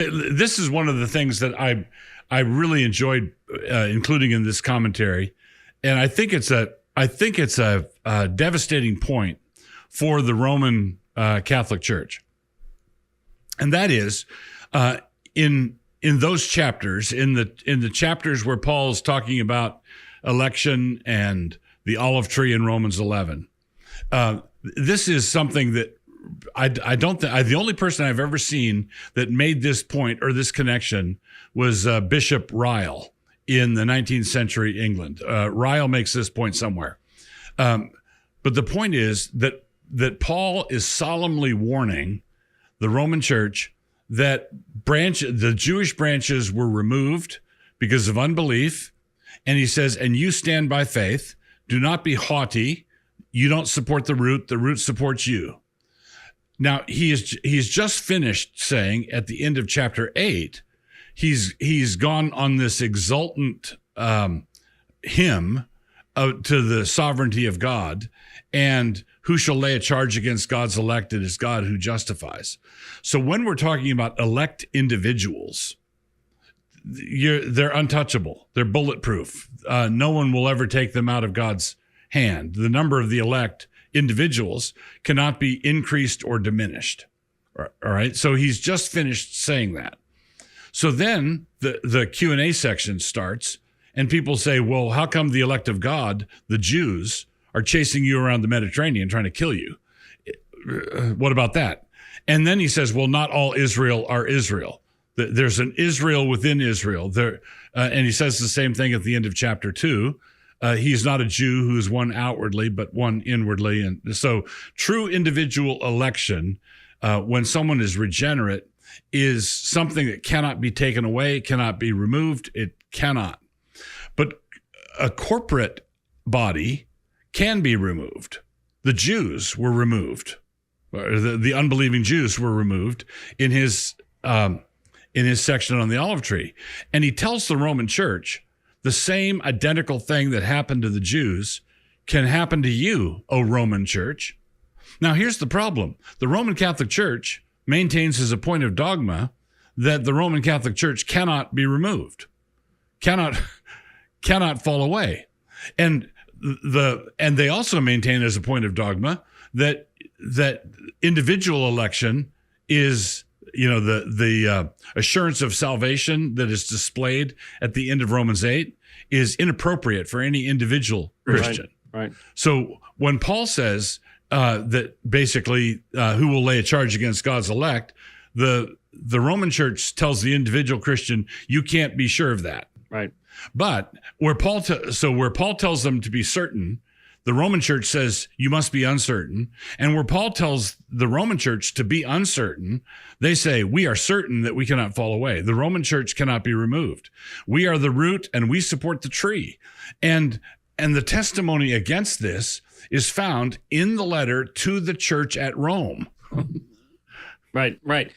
This is one of the things that I really enjoyed including in this commentary, and I think it's a devastating point for the Roman Catholic Church, and that is in those chapters, in the chapters where Paul's talking about election and the olive tree in Romans 11. This is something that I don't think the only person I've ever seen that made this point or this connection was Bishop Ryle in the 19th century England. Ryle makes this point somewhere. But the point is that Paul is solemnly warning the Roman Church that the Jewish branches were removed because of unbelief. And he says, and you stand by faith. Do not be haughty. You don't support the root supports you. Now, he's just finished saying at the end of chapter 8, he's gone on this exultant hymn to the sovereignty of God, and who shall lay a charge against God's elect? It is God who justifies. So when we're talking about elect individuals, they're untouchable. They're bulletproof. No one will ever take them out of God's hand. The number of the elect individuals cannot be increased or diminished. All right. So he's just finished saying that. So then the Q&A section starts, and people say, well, how come the elect of God, the Jews, are chasing you around the Mediterranean trying to kill you? What about that? And then he says, well, not all Israel are Israel. There's an Israel within Israel. And he says the same thing at the end of chapter 2. He's not a Jew who is one outwardly, but one inwardly. And so true individual election, when someone is regenerate, is something that cannot be taken away, cannot be removed. It cannot. But a corporate body can be removed. The Jews were removed. The unbelieving Jews were removed in his section on the olive tree. And he tells the Roman Church, the same identical thing that happened to the Jews can happen to you, O Roman Church. Now, here's the problem. The Roman Catholic Church maintains as a point of dogma that the Roman Catholic Church cannot be removed, cannot fall away. And they also maintain as a point of dogma that individual election is, the assurance of salvation that is displayed at the end of Romans 8 is inappropriate for any individual Christian. Right. So when Paul says that basically who will lay a charge against God's elect, the Roman Church tells the individual Christian, you can't be sure of that. Right. But where Paul tells them to be certain, the Roman Church says you must be uncertain. And where Paul tells the Roman Church to be uncertain, they say we are certain that we cannot fall away. The Roman Church cannot be removed. We are the root and we support the tree. And the testimony against this is found in the letter to the church at Rome. Right.